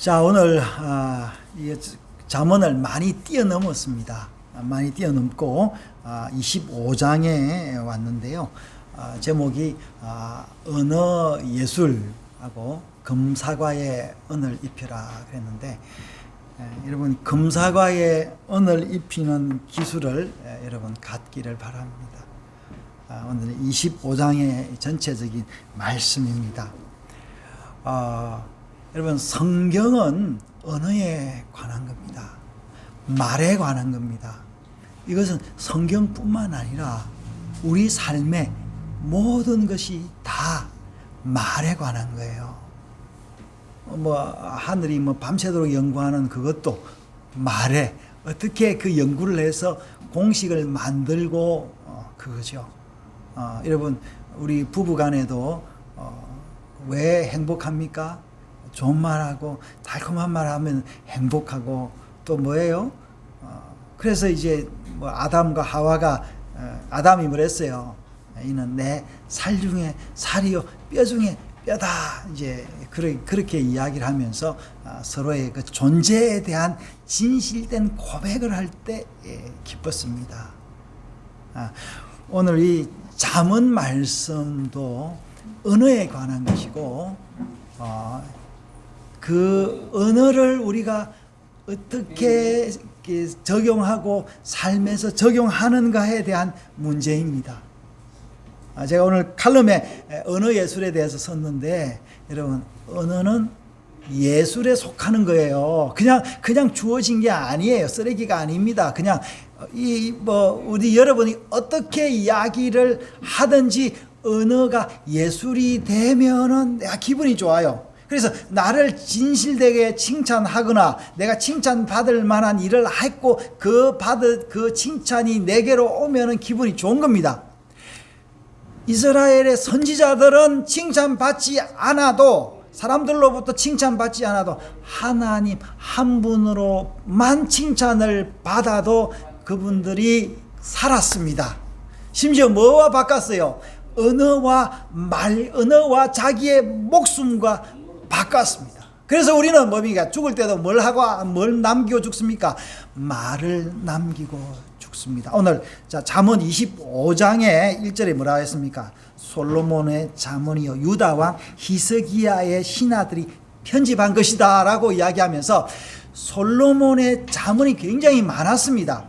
자, 오늘 이 잠언을 많이 뛰어넘었습니다. 많이 뛰어넘고 25장에 왔는데요. 제목이 언어 예술하고 금사과에 언을 입혀라 그랬는데, 여러분 금사과에 언을 입히는 기술을 여러분 갖기를 바랍니다. 오늘 25장의 전체적인 말씀입니다. 여러분 성경은 언어에 관한 겁니다. 말에 관한 겁니다. 이것은 성경뿐만 아니라 우리 삶의 모든 것이 다 말에 관한 거예요. 하늘이 밤새도록 연구하는 그것도 말에 어떻게 그 연구를 해서 공식을 만들고 그거죠. 여러분 우리 부부간에도 왜 행복합니까? 좋은 말하고 달콤한 말하면 행복하고 또 뭐예요? 그래서 이제 아담과 하와가 아담이 뭐랬어요? 이는 내 살 중에 살이요 뼈 중에 뼈다. 이제 그렇게 이야기를 하면서 서로의 그 존재에 대한 진실된 고백을 할 때 기뻤습니다. 오늘 이 잠언 말씀도 언어에 관한 것이고 그 언어를 우리가 어떻게 적용하고 삶에서 적용하는가에 대한 문제입니다. 제가 오늘 칼럼에 언어 예술에 대해서 썼는데, 여러분 언어는 예술에 속하는 거예요. 그냥 주어진 게 아니에요. 쓰레기가 아닙니다. 그냥 우리 여러분이 어떻게 이야기를 하든지 언어가 예술이 되면은 내가 기분이 좋아요. 그래서 나를 진실되게 칭찬하거나 내가 칭찬받을 만한 일을 했고 그 칭찬이 내게로 오면은 기분이 좋은 겁니다. 이스라엘의 선지자들은 칭찬받지 않아도, 사람들로부터 칭찬받지 않아도 하나님 한 분으로만 칭찬을 받아도 그분들이 살았습니다. 심지어 뭐와 바꿨어요? 언어와 자기의 목숨과 바꿨습니다. 그래서 우리는 뭡니까? 죽을 때도 뭘 남기고 죽습니까? 말을 남기고 죽습니다. 오늘 잠언 25장의 1절에 뭐라 했습니까? 솔로몬의 잠언이요 유다 왕 히스기야의 신하들이 편집한 것이다 라고 이야기하면서 솔로몬의 잠언이 굉장히 많았습니다.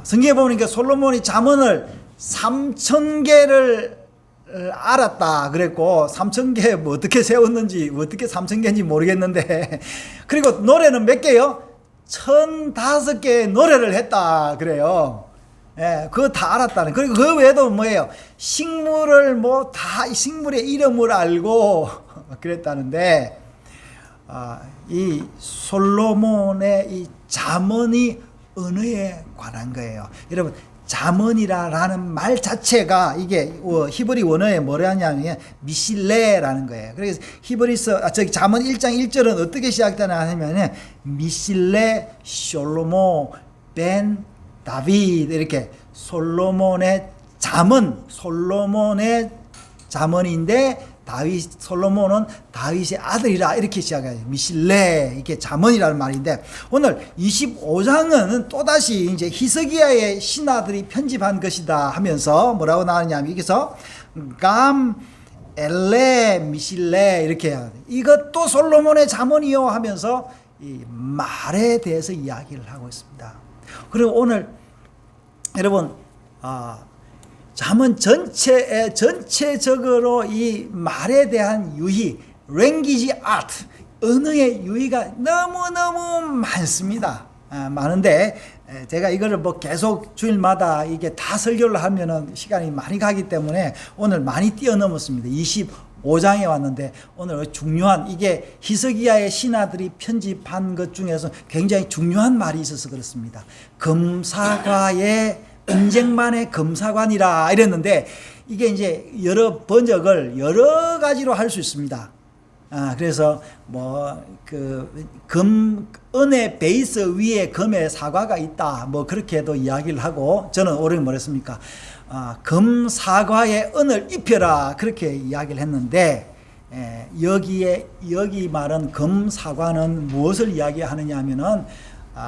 성경에 보니까 솔로몬이 잠언을 3,000개를 알았다 그랬고, 3,000개 어떻게 세웠는지 어떻게 3,000개인지 모르겠는데, 그리고 노래는 몇 개요? 1,005개의 노래를 했다 그래요. 그거 다 알았다는. 그리고 그 외에도 뭐예요? 식물의 이름을 알고 그랬다는데, 이 솔로몬의 이 잠언이 언어에 관한 거예요. 여러분 잠언이라는 말 자체가 이게 히브리 원어에 뭐라냐면 미실레라는 거예요. 그래서 잠언 1장 1절은 어떻게 시작되나 하면 미실레 솔로몬 벤 다비드, 이렇게 솔로몬의 잠언인데 솔로몬은 다윗의 아들이라 이렇게 시작해요. 미실레, 이게 잠언이라는 말인데, 오늘 25장은 또다시 이제 히스기야의 신하들이 편집한 것이다 하면서 뭐라고 나오냐면, 여기서 엘레 미실레 이렇게 해요. 이것도 솔로몬의 잠언이요 하면서 이 말에 대해서 이야기를 하고 있습니다. 그리고 오늘 여러분 잠언 전체적으로 이 말에 대한 유희, language art, 언어의 유희가 너무너무 많습니다. 많은데 제가 이거를 계속 주일마다 이게 다 설교를 하면은 시간이 많이 가기 때문에 오늘 많이 뛰어넘었습니다. 25장에 왔는데 오늘 중요한, 이게 히스기야의 신하들이 편집한 것 중에서 굉장히 중요한 말이 있어서 그렇습니다. 금사과의 은쟁반의 금사관이라 이랬는데, 이게 이제 여러 번역을 여러 가지로 할 수 있습니다. 그래서 은의 베이스 위에 금의 사과가 있다, 그렇게도 이야기를 하고, 저는 올해 뭐랬습니까? 금 사과에 은을 입혀라, 그렇게 이야기를 했는데, 여기 말은 금사과는 무엇을 이야기하느냐 하면은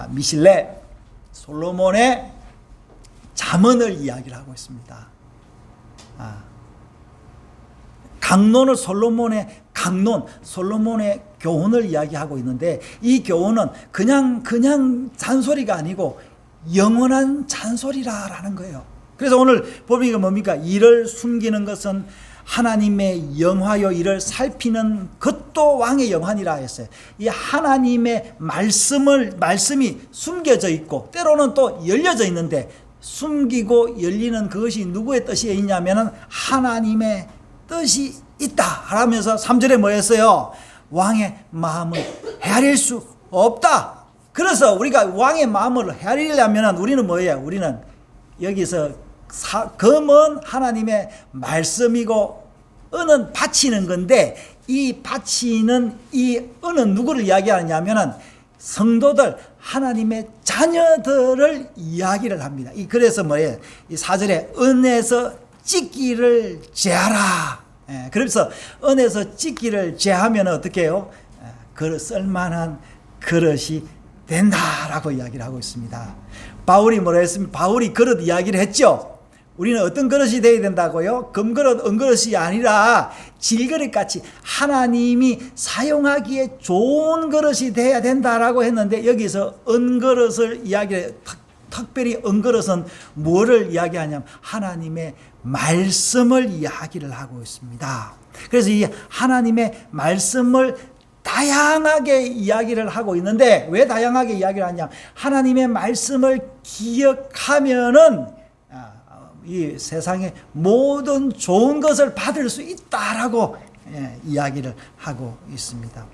미실레 솔로몬의 잠언을 이야기를 하고 있습니다. 강론을 솔로몬의 교훈을 이야기하고 있는데, 이 교훈은 그냥 잔소리가 아니고 영원한 잔소리라는 거예요. 그래서 오늘 보니까 뭡니까? 이를 숨기는 것은 하나님의 영화요, 이를 살피는 것도 왕의 영화니라 했어요. 이 하나님의 말씀이 숨겨져 있고 때로는 또 열려져 있는데, 숨기고 열리는 그것이 누구의 뜻이 있냐면은 하나님의 뜻이 있다 하면서 3절에 뭐 했어요? 왕의 마음을 헤아릴 수 없다. 그래서 우리가 왕의 마음을 헤아리려면 우리는 뭐예요? 우리는 여기서 금은 하나님의 말씀이고 은은 바치는 건데, 이 바치는 이 은은 누구를 이야기하냐면은 성도들, 하나님의 자녀들을 이야기를 합니다. 그래서 뭐예요? 이 4절에 은에서 찢기를 제하라. 그래서 은에서 찢기를 제하면 어떻게 해요? 쓸만한 그릇이 된다라고 이야기를 하고 있습니다. 바울이 뭐라 했습니까? 바울이 그릇 이야기를 했죠. 우리는 어떤 그릇이 되어야 된다고요? 금그릇, 은그릇이 아니라 질그릇같이 하나님이 사용하기에 좋은 그릇이 되어야 된다라고 했는데, 여기서 은그릇을 이야기해. 특별히 은그릇은 뭐를 이야기하냐면 하나님의 말씀을 이야기를 하고 있습니다. 그래서 이 하나님의 말씀을 다양하게 이야기를 하고 있는데, 왜 다양하게 이야기를 하냐? 하나님의 말씀을 기억하면은 이 세상의 모든 좋은 것을 받을 수 있다라고 이야기를 하고 있습니다.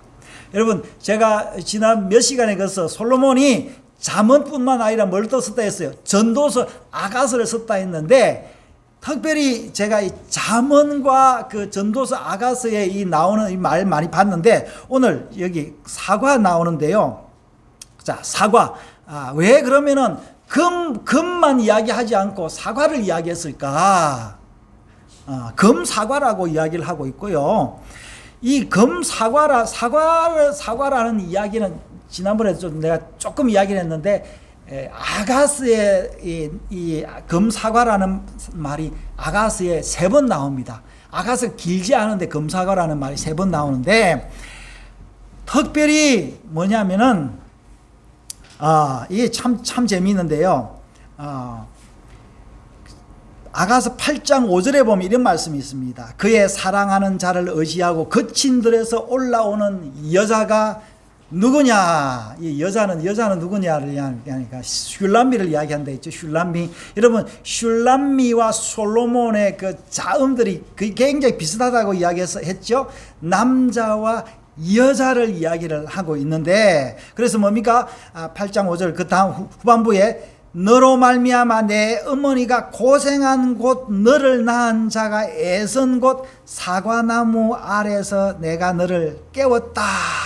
여러분, 제가 지난 몇 시간에 걸쳐서 솔로몬이 잠언뿐만 아니라 뭘 또 썼다 했어요? 전도서 아가서를 썼다 했는데, 특별히 제가 이 잠언과 그 전도서 아가서에 이 나오는 이 말 많이 봤는데, 오늘 여기 사과 나오는데요. 자, 사과. 왜 그러면은 금만 이야기하지 않고 사과를 이야기했을까? 금사과라고 이야기를 하고 있고요. 이 사과라는 이야기는 지난번에 좀 내가 조금 이야기를 했는데, 아가스의 이 금사과라는 말이 아가스에 3번 나옵니다. 아가스 길지 않은데 금사과라는 말이 3번 나오는데, 특별히 뭐냐면은 이게 참 재미있는데요. 아가서 8장 5절에 보면 이런 말씀이 있습니다. 그의 사랑하는 자를 의지하고 거친 들에서 올라오는 여자가 누구냐? 이 여자는 누구냐를 이야기하니까 슐람미를 이야기한다 했죠. 슐람미. 여러분, 슐람미와 솔로몬의 그 자음들이 굉장히 비슷하다고 이야기했죠. 남자와 여자를 이야기를 하고 있는데, 그래서 뭡니까? 8장 5절 그 다음 후반부에 너로 말미암아 내 어머니가 고생한 곳, 너를 낳은 자가 애선 곳 사과나무 아래서 내가 너를 깨웠다,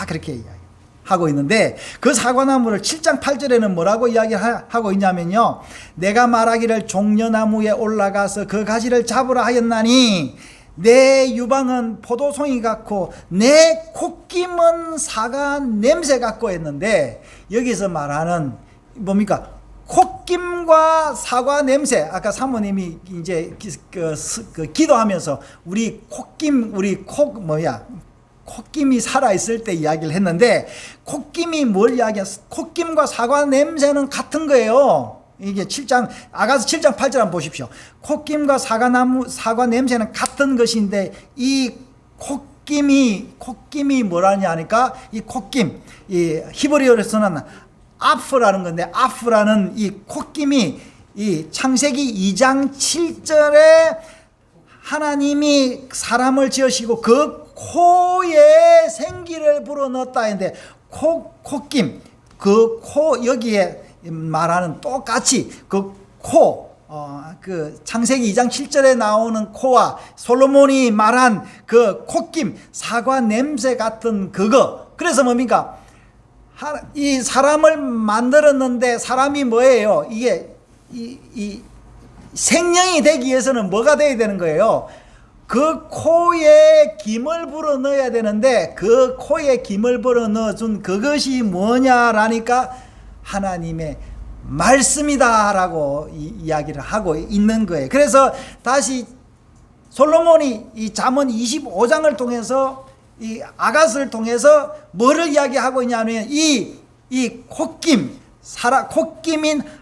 그렇게 이야기하고 있는데, 그 사과나무를 7장 8절에는 뭐라고 이야기하고 있냐면요, 내가 말하기를 종려나무에 올라가서 그 가지를 잡으라 하였나니 내 유방은 포도송이 같고 내 콧김은 사과 냄새 같고 했는데, 여기서 말하는 뭡니까? 콧김과 사과 냄새. 아까 사모님이 이제 기도하면서 우리 콧김이 살아있을 때 이야기를 했는데, 콧김이 뭘 이야기했어? 콧김과 사과 냄새는 같은 거예요. 이게 아가서 7장 8절 한번 보십시오. 콧김과 사과 냄새는 같은 것인데, 이 콧김이 뭐라냐 하니까, 이 콧김, 이 히브리어로서는 아프라는 건데, 아프라는 이 콧김이 이 창세기 2장 7절에 하나님이 사람을 지으시고 그 코에 생기를 불어넣었다 했는데, 콧김, 그 코, 여기에 말하는 똑같이 그 창세기 2장 7절에 나오는 코와 솔로몬이 말한 그 콧김, 사과 냄새 같은 그거. 그래서 뭡니까? 이 사람을 만들었는데, 사람이 뭐예요? 이게 이 생명이 되기 위해서는 뭐가 돼야 되는 거예요? 그 코에 김을 불어 넣어야 되는데 그 코에 김을 불어 넣어준 그것이 뭐냐라니까 하나님의 말씀이다라고 이야기를 하고 있는 거예요. 그래서 다시 솔로몬이 이 잠언 25장을 통해서 이 아갓을 통해서 뭐를 이야기하고 있냐면 이 콧김인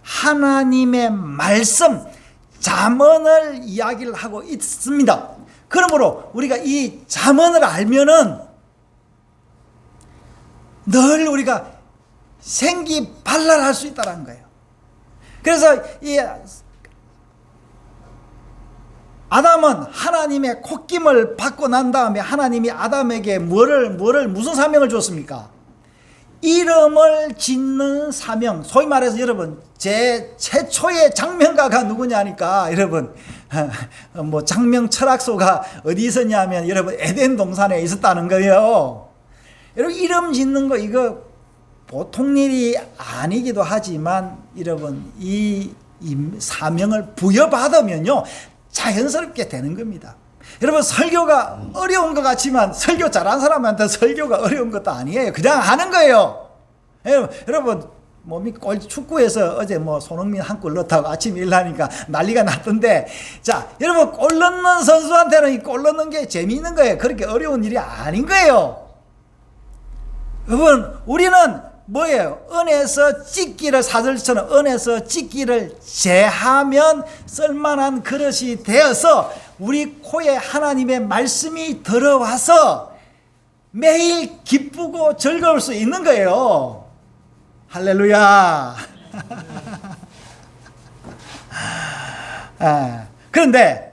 하나님의 말씀 잠언을 이야기를 하고 있습니다. 그러므로 우리가 이 잠언을 알면은 늘 우리가 생기발랄할 수 있다는 거예요. 그래서 이 아담은 하나님의 콧김을 받고 난 다음에 하나님이 아담에게 무슨 사명을 줬습니까? 이름을 짓는 사명. 소위 말해서 여러분 제 최초의 장명가가 누구냐니까 여러분 뭐 장명 철학소가 어디 있었냐면 여러분 에덴 동산에 있었다는 거예요. 여러분 이름 짓는 거 이거 보통 일이 아니기도 하지만 여러분 이 사명을 부여받으면요 자연스럽게 되는 겁니다. 여러분 설교가 어려운 것 같지만 설교 잘한 사람한테 설교가 어려운 것도 아니에요. 그냥 하는 거예요. 여러분 축구에서 어제 뭐 손흥민 한 골 넣었다고 아침 일하니까 난리가 났던데, 자 여러분 골 넣는 선수한테는 이 골 넣는 게 재미있는 거예요. 그렇게 어려운 일이 아닌 거예요. 여러분 우리는 뭐예요? 은에서 찢기를 사절처럼 은에서 찢기를 제하면 쓸만한 그릇이 되어서 우리 코에 하나님의 말씀이 들어와서 매일 기쁘고 즐거울 수 있는 거예요. 할렐루야. 그런데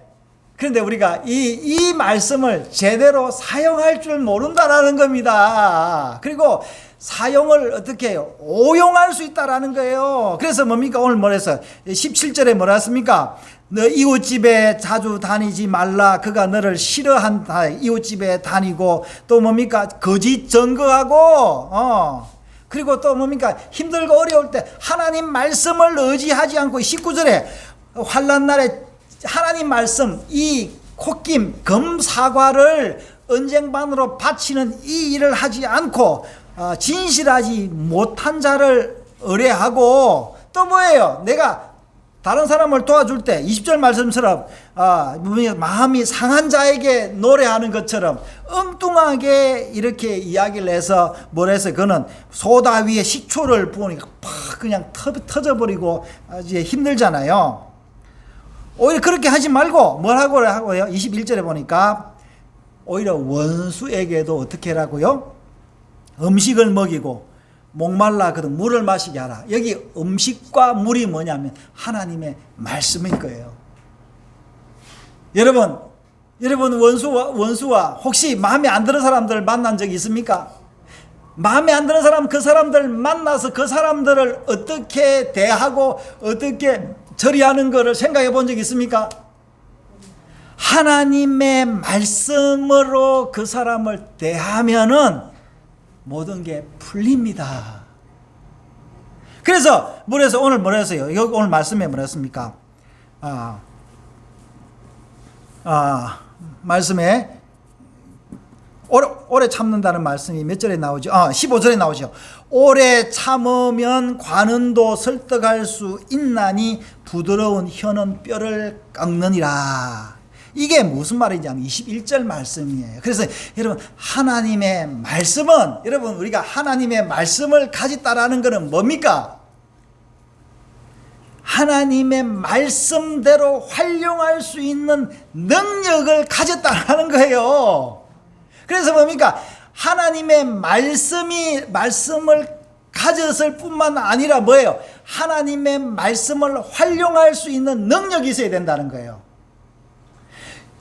우리가 이 말씀을 제대로 사용할 줄 모른다라는 겁니다. 그리고 사용을 어떻게 해요? 오용할 수 있다라는 거예요. 그래서 뭡니까? 오늘 뭐랬어요? 17절에 뭐라 했습니까? 너 이웃집에 자주 다니지 말라. 그가 너를 싫어한다. 이웃집에 다니고 또 뭡니까? 거짓 증거하고 그리고 또 뭡니까? 힘들고 어려울 때 하나님 말씀을 의지하지 않고 19절에 환난 날에 하나님 말씀 이 콧김 금사과를 언쟁반으로 바치는 이 일을 하지 않고 진실하지 못한 자를 의뢰하고 또 뭐예요? 내가 다른 사람을 도와줄 때 20절 말씀처럼 마음이 상한 자에게 노래하는 것처럼 엉뚱하게 이렇게 이야기를 해서 뭐래서 그는 소다 위에 식초를 부으니까 팍 그냥 터져버리고 이제 힘들잖아요. 오히려 그렇게 하지 말고 뭐라고 하고요? 21절에 보니까 오히려 원수에게도 어떻게 하라고요? 음식을 먹이고 목말라거든 물을 마시게 하라. 여기 음식과 물이 뭐냐면 하나님의 말씀일 거예요. 여러분 원수와 혹시 마음에 안 드는 사람들 만난 적 있습니까? 마음에 안 드는 사람 그 사람들 만나서 그 사람들을 어떻게 대하고 어떻게 처리하는 것을 생각해 본 적 있습니까? 하나님의 말씀으로 그 사람을 대하면은 모든 게 풀립니다. 그래서 오늘 뭐라 했어요? 여기 오늘 말씀에 뭐라 했습니까? 말씀에 오래 참는다는 말씀이 몇 절에 나오죠? 15절에 나오죠. 오래 참으면 관은도 설득할 수 있나니 부드러운 혀는 뼈를 깎느니라. 이게 무슨 말인지 하면 21절 말씀이에요. 그래서 여러분 하나님의 말씀은 여러분 우리가 하나님의 말씀을 가졌다라는 것은 뭡니까? 하나님의 말씀대로 활용할 수 있는 능력을 가졌다라는 거예요. 그래서 뭡니까? 하나님의 말씀을 가졌을 뿐만 아니라 뭐예요? 하나님의 말씀을 활용할 수 있는 능력이 있어야 된다는 거예요.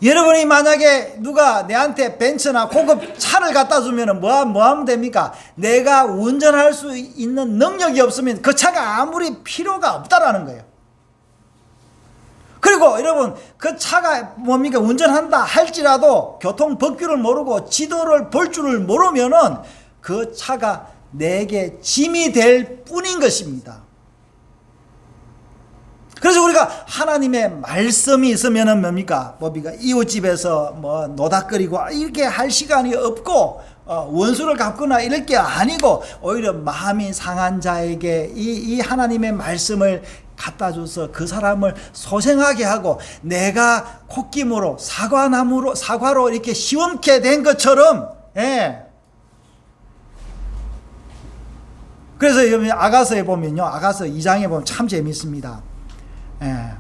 여러분이 만약에 누가 내한테 벤츠나 고급 차를 갖다 주면 뭐 하면 됩니까? 내가 운전할 수 있는 능력이 없으면 그 차가 아무리 필요가 없다라는 거예요. 그리고 여러분 그 차가 뭡니까? 운전한다 할지라도 교통 법규를 모르고 지도를 볼 줄을 모르면은 그 차가 내게 짐이 될 뿐인 것입니다. 그래서 우리가 하나님의 말씀이 있으면은 뭡니까? 이웃집에서 뭐 노닥거리고 이렇게 할 시간이 없고 원수를 갚거나 이럴 게 아니고 오히려 마음이 상한 자에게 이 하나님의 말씀을 갖다 줘서 그 사람을 소생하게 하고 내가 콧김으로 사과로 이렇게 시원케 된 것처럼, 예. 그래서 아가서에 보면요, 아가서 2장에 보면 참 재밌습니다. 예.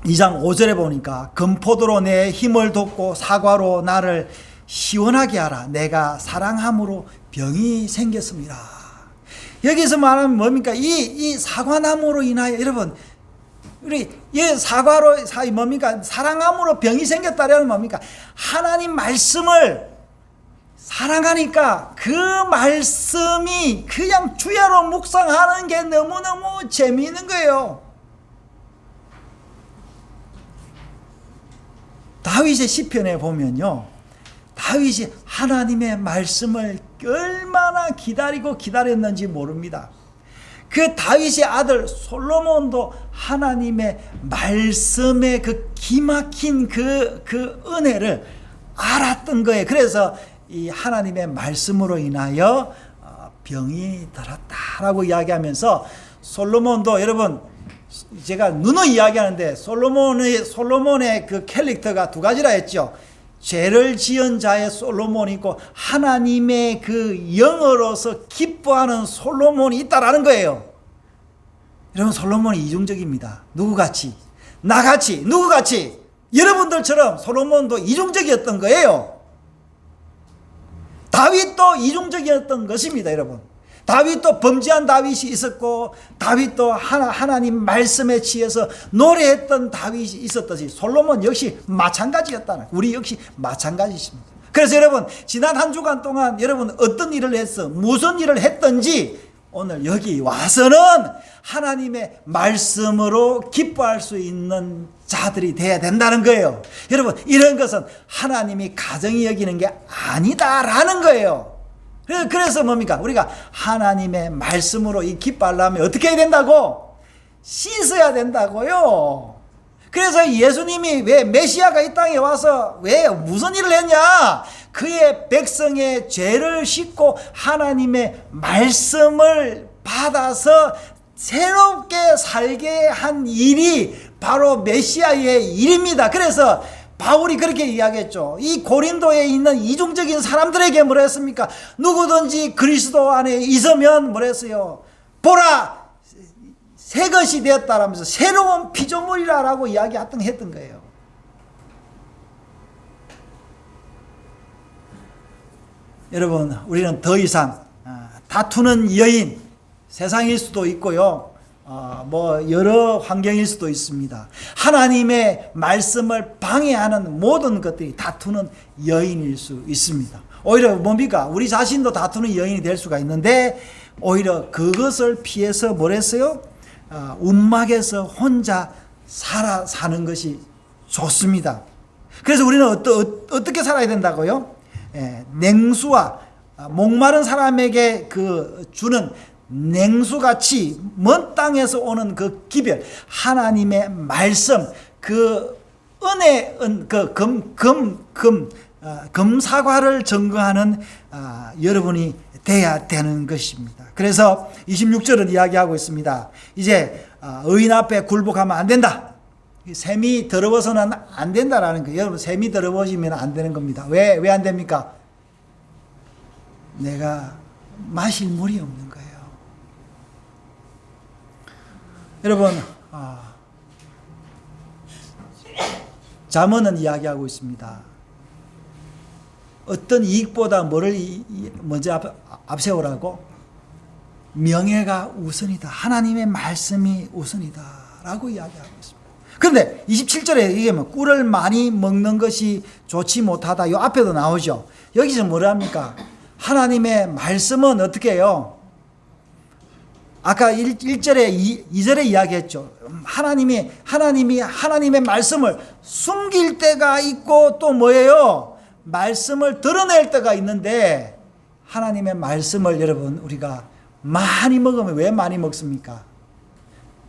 2장 5절에 보니까 금포도로 내 힘을 돋고 사과로 나를 시원하게 하라. 내가 사랑함으로 병이 생겼습니다. 여기서 말하면 뭡니까? 이 사과나무로 인하여, 여러분, 우리 이 사과로 뭡니까? 사랑함으로 병이 생겼다라는 뭡니까? 하나님 말씀을 사랑하니까 그 말씀이 그냥 주야로 묵상하는 게 너무너무 재미있는 거예요. 다윗의 시편에 보면요, 다윗이 하나님의 말씀을 얼마나 기다렸는지 모릅니다. 그 다윗의 아들 솔로몬도 하나님의 말씀의 그 기막힌 그 은혜를 알았던 거예요. 그래서 이 하나님의 말씀으로 인하여 병이 들었다라고 이야기하면서, 솔로몬도, 여러분, 제가 누누이 이야기하는데 솔로몬의 그 캐릭터가 두 가지라 했죠. 죄를 지은 자의 솔로몬이 있고 하나님의 그 영으로서 기뻐하는 솔로몬이 있다라는 거예요. 여러분, 솔로몬이 이중적입니다. 누구같이? 나같이, 누구같이? 여러분들처럼 솔로몬도 이중적이었던 거예요. 다윗도 이중적이었던 것입니다, 여러분. 다윗도 범죄한 다윗이 있었고, 다윗도 하나님 말씀에 취해서 노래했던 다윗이 있었듯이 솔로몬 역시 마찬가지였다는, 우리 역시 마찬가지입니다. 그래서 여러분, 지난 한 주간 동안 여러분 어떤 일을 했어, 무슨 일을 했든지 오늘 여기 와서는 하나님의 말씀으로 기뻐할 수 있는 자들이 돼야 된다는 거예요. 여러분, 이런 것은 하나님이 가정이 여기는 게 아니다라는 거예요. 그래서 뭡니까? 우리가 하나님의 말씀으로 이 기뻐하려면 어떻게 해야 된다고? 씻어야 된다고요. 그래서 예수님이 왜 메시아가 이 땅에 와서 왜 무슨 일을 했냐? 그의 백성의 죄를 씻고 하나님의 말씀을 받아서 새롭게 살게 한 일이 바로 메시아의 일입니다. 그래서 바울이 그렇게 이야기했죠. 이 고린도에 있는 이중적인 사람들에게 뭐라 했습니까? 누구든지 그리스도 안에 있으면 뭐라 했어요? 보라! 새 것이 되었다라면서 새로운 피조물이라고 이야기했던 거예요. 여러분, 우리는 더 이상 다투는 여인, 세상일 수도 있고요, 여러 환경일 수도 있습니다. 하나님의 말씀을 방해하는 모든 것들이 다투는 여인일 수 있습니다. 오히려 뭡니까? 우리 자신도 다투는 여인이 될 수가 있는데, 오히려 그것을 피해서 뭘 했어요? 움막에서 혼자 사는 것이 좋습니다. 그래서 우리는 어떻게 살아야 된다고요? 냉수와 목마른 사람에게 주는 냉수같이 먼 땅에서 오는 그 기별, 하나님의 말씀, 그 은혜, 금사과를 증거하는 여러분이 돼야 되는 것입니다. 그래서 26절은 이야기하고 있습니다. 이제 의인 앞에 굴복하면 안 된다. 샘이 더러워서는 안 된다라는 거예요. 여러분, 샘이 더러워지면 안 되는 겁니다. 왜 안 됩니까? 내가 마실 물이 없는 거예요. 여러분, 잠언은 이야기하고 있습니다. 어떤 이익보다 뭐를 먼저 앞세우라고? 명예가 우선이다. 하나님의 말씀이 우선이다 라고 이야기하고 있습니다. 그런데 27절에 이게 꿀을 많이 먹는 것이 좋지 못하다. 이 앞에도 나오죠. 여기서 뭐라 합니까? 하나님의 말씀은 어떻게 해요? 아까 1절에 2절에 이야기했죠. 하나님의 말씀을 숨길 때가 있고 또 뭐예요? 말씀을 드러낼 때가 있는데, 하나님의 말씀을 여러분 우리가 많이 먹으면 왜 많이 먹습니까?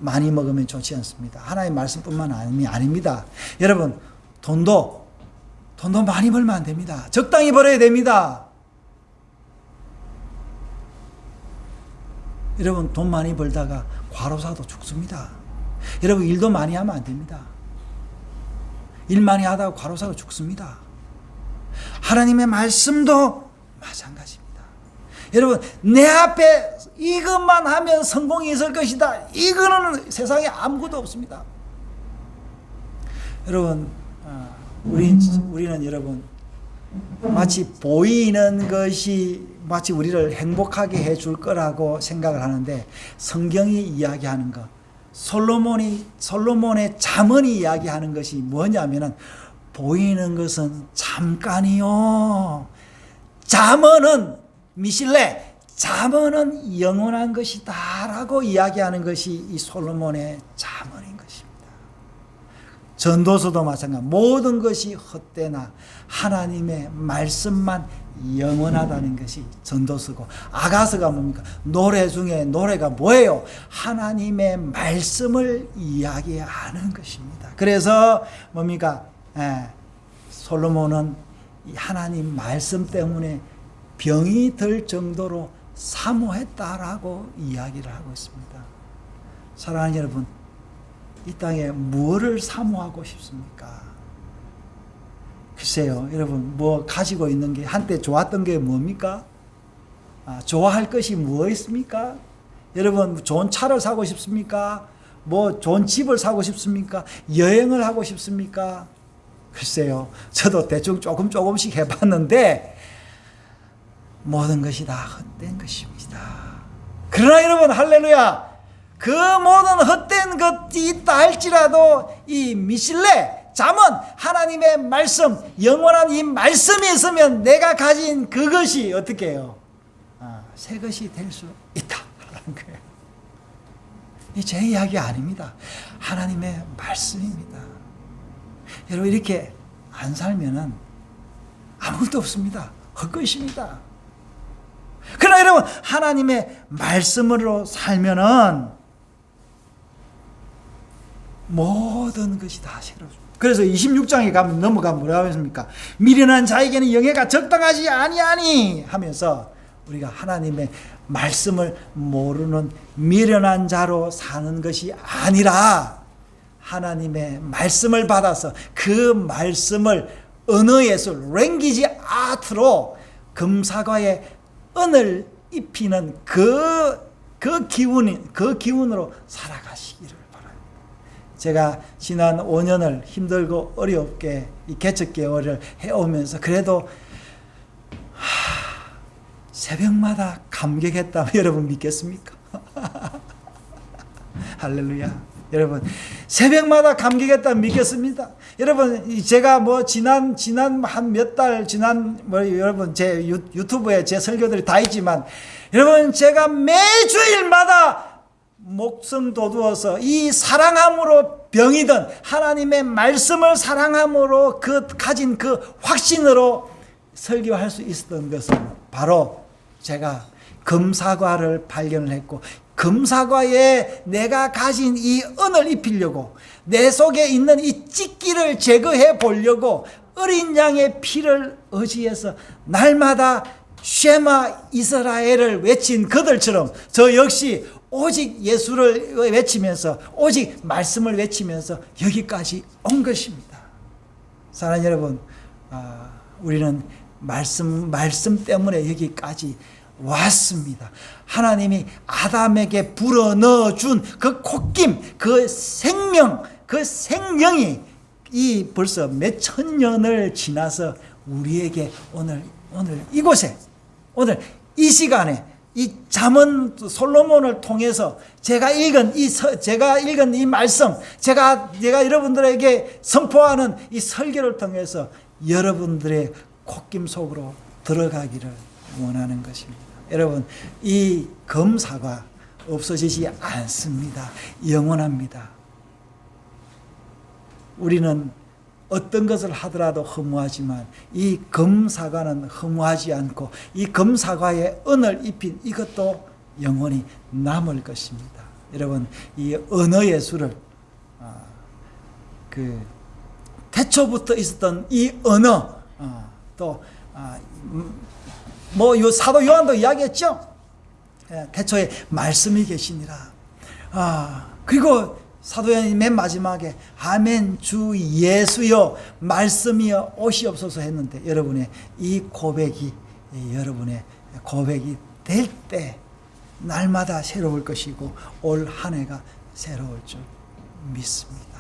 많이 먹으면 좋지 않습니다. 하나님의 말씀뿐만 아닙니다. 여러분, 돈도 많이 벌면 안 됩니다. 적당히 벌어야 됩니다. 여러분, 돈 많이 벌다가 과로사도 죽습니다. 여러분, 일도 많이 하면 안 됩니다. 일 많이 하다가 과로사가 죽습니다. 하나님의 말씀도 마찬가지입니다. 여러분, 내 앞에 이것만 하면 성공이 있을 것이다, 이거는 세상에 아무것도 없습니다. 여러분, 우리는 여러분, 마치 보이는 것이 마치 우리를 행복하게 해줄 거라고 생각을 하는데, 성경이 이야기하는 것, 솔로몬의 잠언이 이야기하는 것이 뭐냐면은, 보이는 것은 잠깐이요, 잠언은 미실레, 잠언은 영원한 것이다 라고 이야기하는 것이 이 솔로몬의 잠언인 것입니다. 전도서도 마찬가지, 모든 것이 헛되나 하나님의 말씀만 영원하다는 것이 전도서고, 아가서가 뭡니까? 노래 중에 노래가 뭐예요? 하나님의 말씀을 이야기하는 것입니다. 그래서 뭡니까? 솔로몬은 이 하나님 말씀 때문에 병이 들 정도로 사모했다라고 이야기를 하고 있습니다. 사랑하는 여러분, 이 땅에 무엇을 사모하고 싶습니까? 글쎄요, 여러분, 뭐 가지고 있는 게, 한때 좋았던 게 뭡니까? 좋아할 것이 무엇입니까? 여러분, 좋은 차를 사고 싶습니까? 뭐 좋은 집을 사고 싶습니까? 여행을 하고 싶습니까? 글쎄요, 저도 대충 조금씩 해봤는데 모든 것이 다 헛된 것입니다. 그러나 여러분, 할렐루야, 그 모든 헛된 것이 있다 할지라도 이 미실레, 잠언, 하나님의 말씀, 영원한 이 말씀이 있으면 내가 가진 그것이 어떻게 해요? 새 것이 될 수 있다라는 거예요. 이 제 이야기 아닙니다. 하나님의 말씀입니다. 여러분, 이렇게 안 살면은 아무것도 없습니다. 헛것입니다. 그러나 여러분, 하나님의 말씀으로 살면은 모든 것이 다 새로워집니다. 그래서 26장에 가면 넘어가면 뭐라고 했습니까? 미련한 자에게는 영예가 적당하지 아니하니 하면서, 우리가 하나님의 말씀을 모르는 미련한 자로 사는 것이 아니라, 하나님의 말씀을 받아서 그 말씀을 언어 예술, 랭귀지 아트로 금사과에 은을 입히는 그 기운으로 살아가시기를 바랍니다. 제가 지난 5년을 힘들고 어렵게 이 개척교회를 해오면서 그래도 새벽마다 감격했다면 여러분 믿겠습니까? 할렐루야. 여러분, 새벽마다 감격했다면 믿겠습니다. 여러분, 제가 뭐 지난 한 몇 달 여러분 제 유튜브에 제 설교들이 다 있지만, 여러분, 제가 매주일마다 목숨 돋우어서 이 사랑함으로 병이든 하나님의 말씀을 사랑함으로 가진 그 확신으로 설교할 수 있었던 것은 바로 제가 금사과를 발견을 했고, 금사과에 내가 가진 이 은을 입히려고, 내 속에 있는 이 찢기를 제거해 보려고 어린 양의 피를 의지해서 날마다 쉐마 이스라엘을 외친 그들처럼 저 역시 오직 예수를 외치면서, 오직 말씀을 외치면서 여기까지 온 것입니다. 사랑하는 여러분, 우리는 말씀 때문에 여기까지 왔습니다. 하나님이 아담에게 불어넣어준 그 콧김, 그 생명, 그 생명이 이 벌써 몇 천 년을 지나서 우리에게 오늘 이곳에, 오늘 이 시간에 이 잠언 솔로몬을 통해서 제가 읽은 이 말씀, 제가 여러분들에게 선포하는 이 설교를 통해서 여러분들의 콧김 속으로 들어가기를 원하는 것입니다. 여러분, 이 금사과 없어지지 않습니다. 영원합니다. 우리는 어떤 것을 하더라도 허무하지만 이 금사과는 허무하지 않고, 이 금사과에 은을 입힌 이것도 영원히 남을 것입니다. 여러분 이 언어 예술을 그 태초부터 있었던 이 언어 요 사도 요한도 이야기했죠. 태초에 말씀이 계시니라. 그리고 사도 요한이 맨 마지막에 아멘 주 예수여 말씀이여 오시옵소서 했는데 여러분의 이 고백이 여러분의 고백이 될 때 날마다 새로울 것이고 올 한 해가 새로울 줄 믿습니다.